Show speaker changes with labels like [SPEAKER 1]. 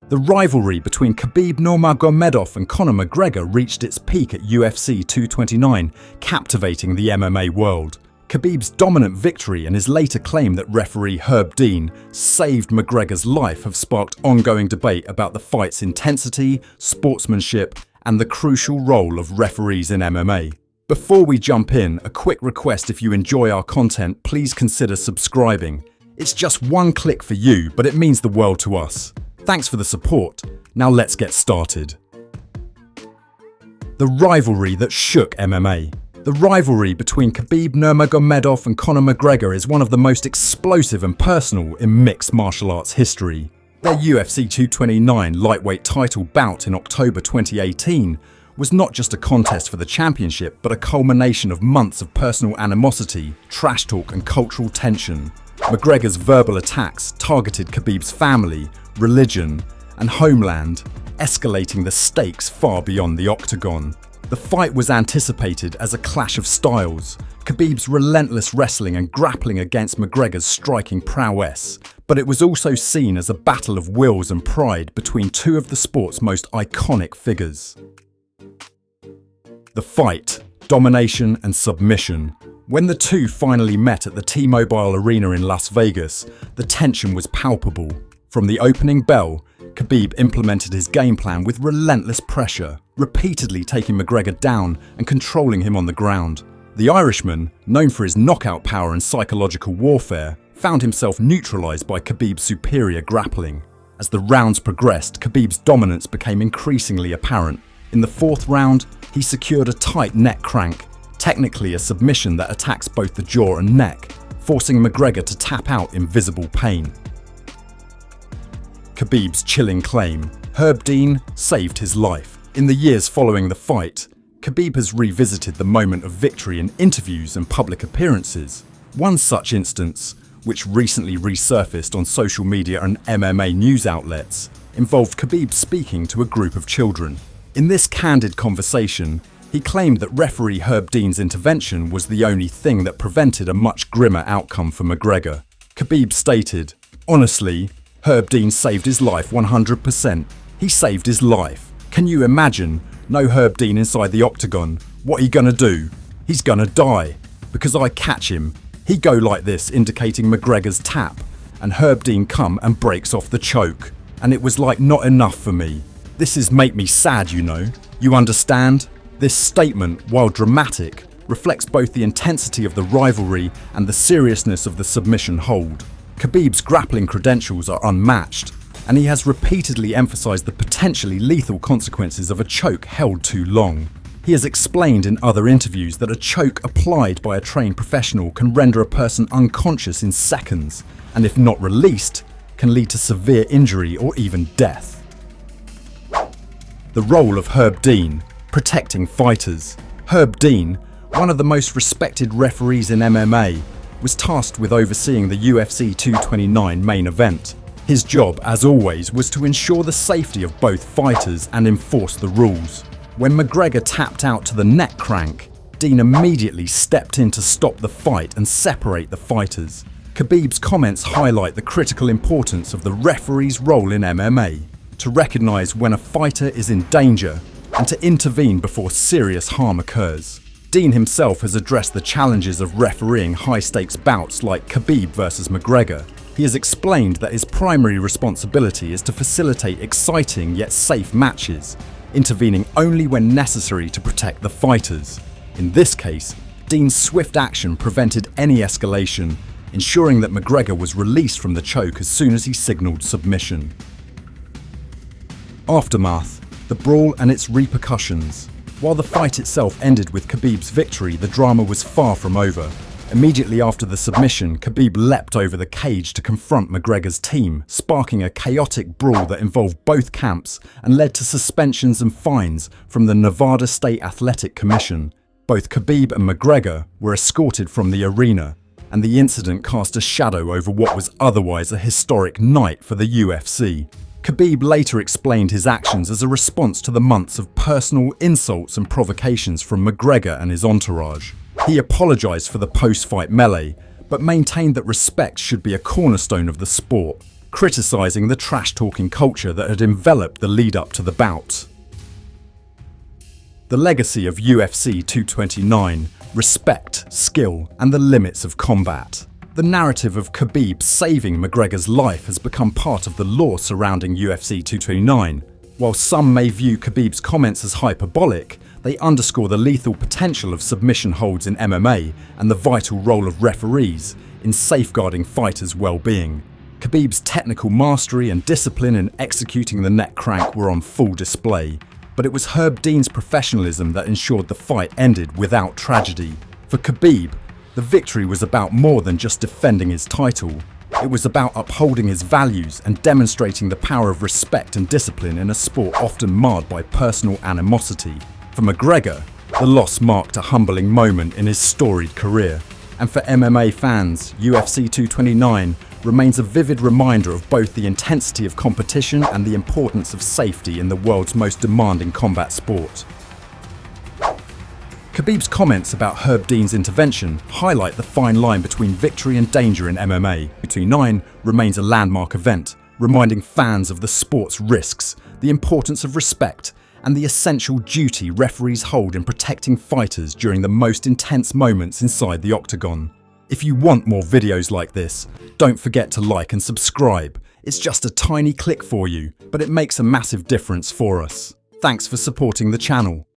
[SPEAKER 1] The rivalry between Khabib Nurmagomedov and Conor McGregor reached its peak at UFC 229, captivating the MMA world. Khabib's dominant victory and his later claim that referee Herb Dean saved McGregor's life have sparked ongoing debate about the fight's intensity, sportsmanship, and the crucial role of referees in MMA. Before we jump in, a quick request: if you enjoy our content, please consider subscribing. It's just one click for you, but it means the world to us. Thanks for the support. Now let's get started. The rivalry that shook MMA. The rivalry between Khabib Nurmagomedov and Conor McGregor is one of the most explosive and personal in mixed martial arts history. Their UFC 229 lightweight title bout in October 2018 was not just a contest for the championship, but a culmination of months of personal animosity, trash talk, and cultural tension. McGregor's verbal attacks targeted Khabib's family, religion, and homeland, escalating the stakes far beyond the octagon. The fight was anticipated as a clash of styles, Khabib's relentless wrestling and grappling against McGregor's striking prowess, but it was also seen as a battle of wills and pride between two of the sport's most iconic figures. The fight, domination and submission. When the two finally met at the T-Mobile Arena in Las Vegas, the tension was palpable. From the opening bell, Khabib implemented his game plan with relentless pressure, repeatedly taking McGregor down and controlling him on the ground. The Irishman, known for his knockout power and psychological warfare, found himself neutralized by Khabib's superior grappling. As the rounds progressed, Khabib's dominance became increasingly apparent. In the fourth round, he secured a tight neck crank, technically a submission that attacks both the jaw and neck, forcing McGregor to tap out in visible pain. Khabib's chilling claim: Herb Dean saved his life. In the years following the fight, Khabib has revisited the moment of victory in interviews and public appearances. One such instance, which recently resurfaced on social media and MMA news outlets, involved Khabib speaking to a group of children. In this candid conversation, he claimed that referee Herb Dean's intervention was the only thing that prevented a much grimmer outcome for McGregor. Khabib stated, "Honestly, Herb Dean saved his life 100%. He saved his life. Can you imagine? No Herb Dean inside the octagon. What he gonna do? He's gonna die. Because I catch him. He go like this," indicating McGregor's tap, and Herb Dean come and breaks off the choke. "And it was like not enough for me. This is make me sad, you know. You understand?" This statement, while dramatic, reflects both the intensity of the rivalry and the seriousness of the submission hold. Khabib's grappling credentials are unmatched, and he has repeatedly emphasized the potentially lethal consequences of a choke held too long. He has explained in other interviews that a choke applied by a trained professional can render a person unconscious in seconds, and if not released, can lead to severe injury or even death. The role of Herb Dean: protecting fighters. Herb Dean, one of the most respected referees in MMA, was tasked with overseeing the UFC 229 main event. His job, as always, was to ensure the safety of both fighters and enforce the rules. When McGregor tapped out to the neck crank, Dean immediately stepped in to stop the fight and separate the fighters. Khabib's comments highlight the critical importance of the referee's role in MMA, to recognize when a fighter is in danger and to intervene before serious harm occurs. Dean himself has addressed the challenges of refereeing high-stakes bouts like Khabib versus McGregor. He has explained that his primary responsibility is to facilitate exciting yet safe matches, intervening only when necessary to protect the fighters. In this case, Dean's swift action prevented any escalation, ensuring that McGregor was released from the choke as soon as he signaled submission. Aftermath: the brawl and its repercussions. While the fight itself ended with Khabib's victory, the drama was far from over. Immediately after the submission, Khabib leapt over the cage to confront McGregor's team, sparking a chaotic brawl that involved both camps and led to suspensions and fines from the Nevada State Athletic Commission. Both Khabib and McGregor were escorted from the arena, and the incident cast a shadow over what was otherwise a historic night for the UFC. Khabib later explained his actions as a response to the months of personal insults and provocations from McGregor and his entourage. He apologized for the post-fight melee, but maintained that respect should be a cornerstone of the sport. criticising the trash-talking culture that had enveloped the lead-up to the bout. The legacy of UFC 229, respect, skill, and the limits of combat. The narrative of Khabib saving McGregor's life has become part of the lore surrounding UFC 229. While some may view Khabib's comments as hyperbolic, they underscore the lethal potential of submission holds in MMA and the vital role of referees in safeguarding fighters' well-being. Khabib's technical mastery and discipline in executing the neck crank were on full display, but it was Herb Dean's professionalism that ensured the fight ended without tragedy. For Khabib, the victory was about more than just defending his title. It was about upholding his values and demonstrating the power of respect and discipline in a sport often marred by personal animosity. For McGregor, the loss marked a humbling moment in his storied career. And for MMA fans, UFC 229 remains a vivid reminder of both the intensity of competition and the importance of safety in the world's most demanding combat sport. Khabib's comments about Herb Dean's intervention highlight the fine line between victory and danger in MMA. 229 remains a landmark event, reminding fans of the sport's risks, the importance of respect, and the essential duty referees hold in protecting fighters during the most intense moments inside the octagon. If you want more videos like this, don't forget to like and subscribe. It's just a tiny click for you, but it makes a massive difference for us. Thanks for supporting the channel.